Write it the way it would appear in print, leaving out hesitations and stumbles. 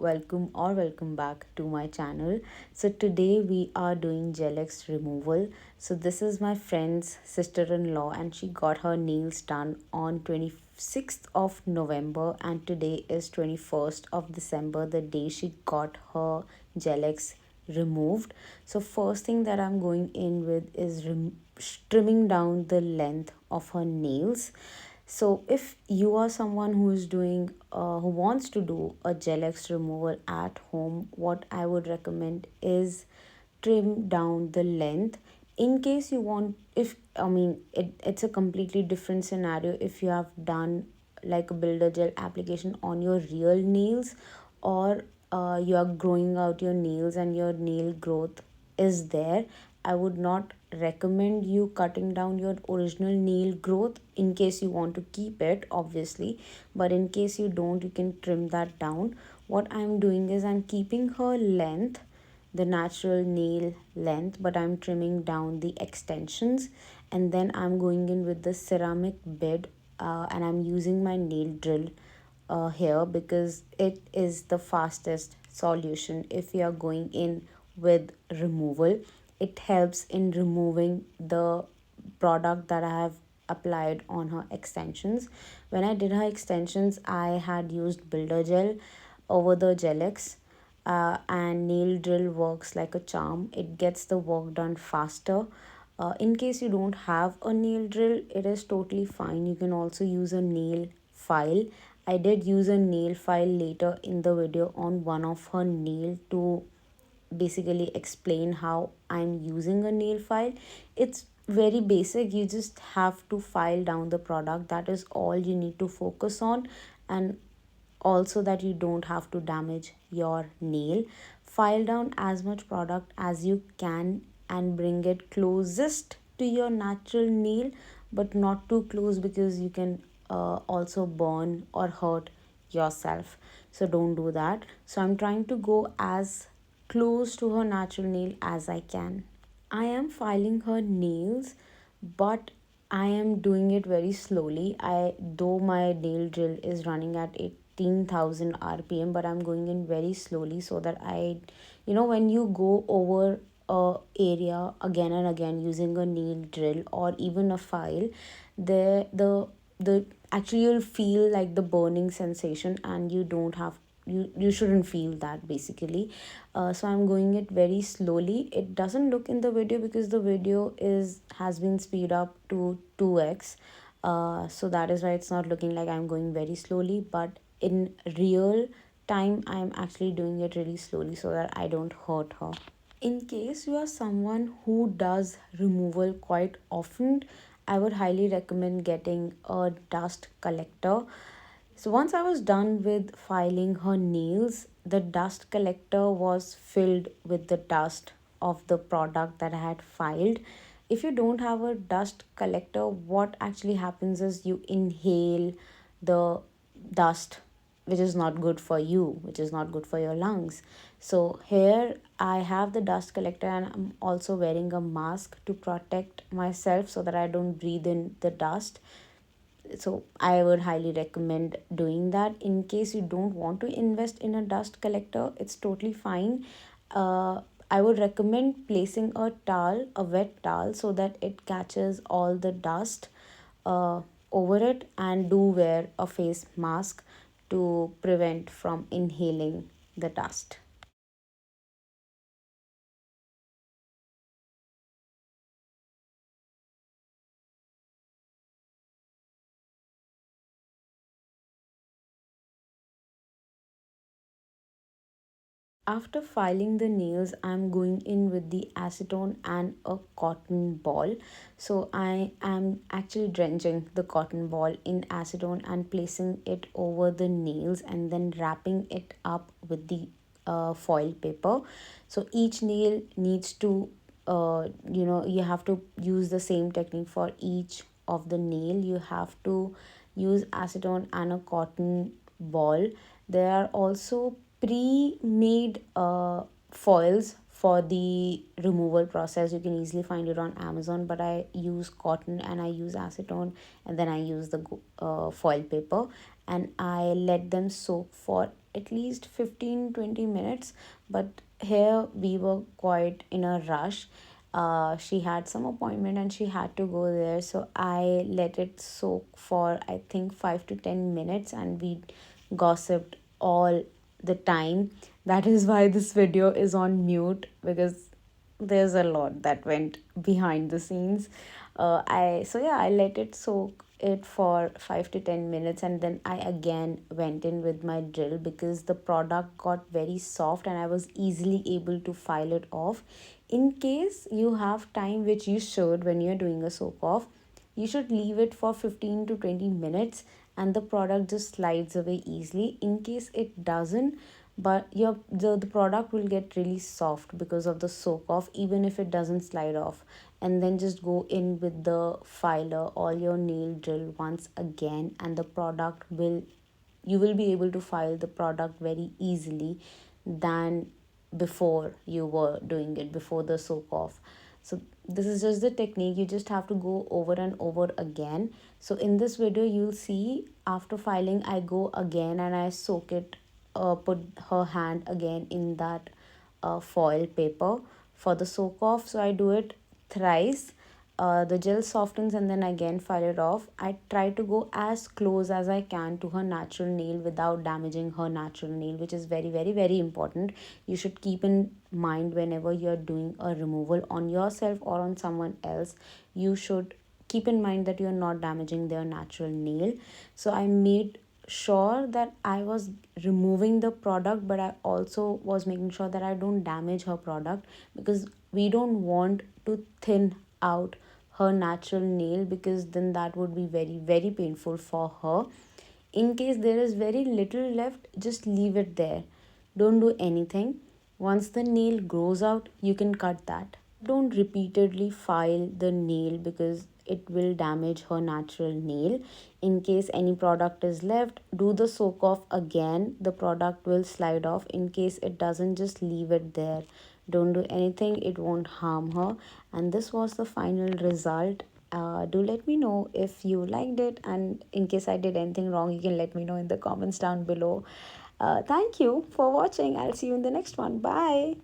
welcome back to my channel. So today we are doing gel-X removal. So this is my friend's sister-in-law and she got her nails done on 26th of November and today is 21st of December, the day she got her gel-X removed. So first thing that I'm going in with is trimming down the length of her nails. So if you are someone who is doing who wants to do a gel-X removal at home, what I would recommend is trim down the length. In case you want, if I mean it's a completely different scenario if you have done like a builder gel application on your real nails, or you are growing out your nails and your nail growth is there. I would not recommend you cutting down your original nail growth in case you want to keep it, obviously. But in case you don't, you can trim that down. What I'm doing is I'm keeping her length, the natural nail length, but I'm trimming down the extensions, and then I'm going in with the ceramic bed, and I'm using my nail drill here because it is the fastest solution if you are going in with removal. It helps in removing the product that I have applied on her extensions. When I did her extensions, I had used builder gel over the gel-X, and nail drill works like a charm. It gets the work done faster. In case you don't have a nail drill, it is totally fine. You can also use a nail file. I did use a nail file later in the video on one of her nail to basically explain how I'm using a nail file. It's very basic. You just have to file down the product. That is all you need to focus on, and also that you don't have to damage your nail. File down as much product as you can and bring it closest to your natural nail, but not too close because you can also burn or hurt yourself. So don't do that. So I'm trying to go as close to her natural nail as I can. I am filing her nails, but I am doing it very slowly. I though my nail drill is running at 18,000 RPM, but I'm going in very slowly so that when you go over a area again and again using a nail drill or even a file, the actually you'll feel like the burning sensation, and you shouldn't feel that basically. So I'm going it very slowly. It doesn't look in the video because the video is has been speed up to 2x, so that is why it's not looking like I'm going very slowly, but in real time I'm actually doing it really slowly so that I don't hurt her. In case you are someone who does removal quite often, I would highly recommend getting a dust collector. So once I was done with filing her nails, the dust collector was filled with the dust of the product that I had filed. If you don't have a dust collector, what actually happens is you inhale the dust, which is not good for you, which is not good for your lungs. So here I have the dust collector and I'm also wearing a mask to protect myself so that I don't breathe in the dust. So I would highly recommend doing that. In case you don't want to invest in a dust collector, it's totally fine. I would recommend placing a wet towel, so that it catches all the dust uh, over it, and do wear a face mask to prevent from inhaling the dust. After filing the nails, I'm going in with the acetone and a cotton ball. So I am actually drenching the cotton ball in acetone and placing it over the nails and then wrapping it up with the foil paper. So each nail needs to, you have to use the same technique for each of the nail. You have to use acetone and a cotton ball. There are also pre-made foils for the removal process. You can easily find it on Amazon, but I use cotton and I use acetone, and then I use the foil paper, and I let them soak for at least 15-20 minutes, but here we were quite in a rush. She had some appointment and she had to go there, so I let it soak for I think 5 to 10 minutes, and we gossiped all the time. That is why this video is on mute, because there's a lot that went behind the scenes. I let it soak it for 5 to 10 minutes, and then I again went in with my drill because the product got very soft and I was easily able to file it off. In case you have time, which you should when you're doing a soak off, you should leave it for 15 to 20 minutes and the product just slides away easily. In case it doesn't, but the product will get really soft because of the soak off, even if it doesn't slide off. And then just go in with the filer or your nail drill once again, and the product will you will be able to file the product very easily than before you were doing it before the soak off. So this is just the technique, you just have to go over and over again. So in this video you'll see, after filing I go again and I soak it, put her hand again in that foil paper for the soak off. So I do it thrice. The gel softens and then again file it off. I try to go as close as I can to her natural nail without damaging her natural nail, which is very, very, very important. You should keep in mind whenever you're doing a removal on yourself or on someone else, you should keep in mind that you're not damaging their natural nail. So I made sure that I was removing the product, but I also was making sure that I don't damage her product, because we don't want to thin out her natural nail, because then that would be very, very painful for her. In case there is very little left, just leave it there. Don't do anything. Once the nail grows out, you can cut that. Don't repeatedly file the nail because it will damage her natural nail. In case any product is left, do the soak off again. The product will slide off. In case it doesn't, just leave it there. Don't do anything, it won't harm her. And this was the final result. Do let me know if you liked it, and in case I did anything wrong, you can let me know in the comments down below. Thank you for watching. I'll see you in the next one. Bye.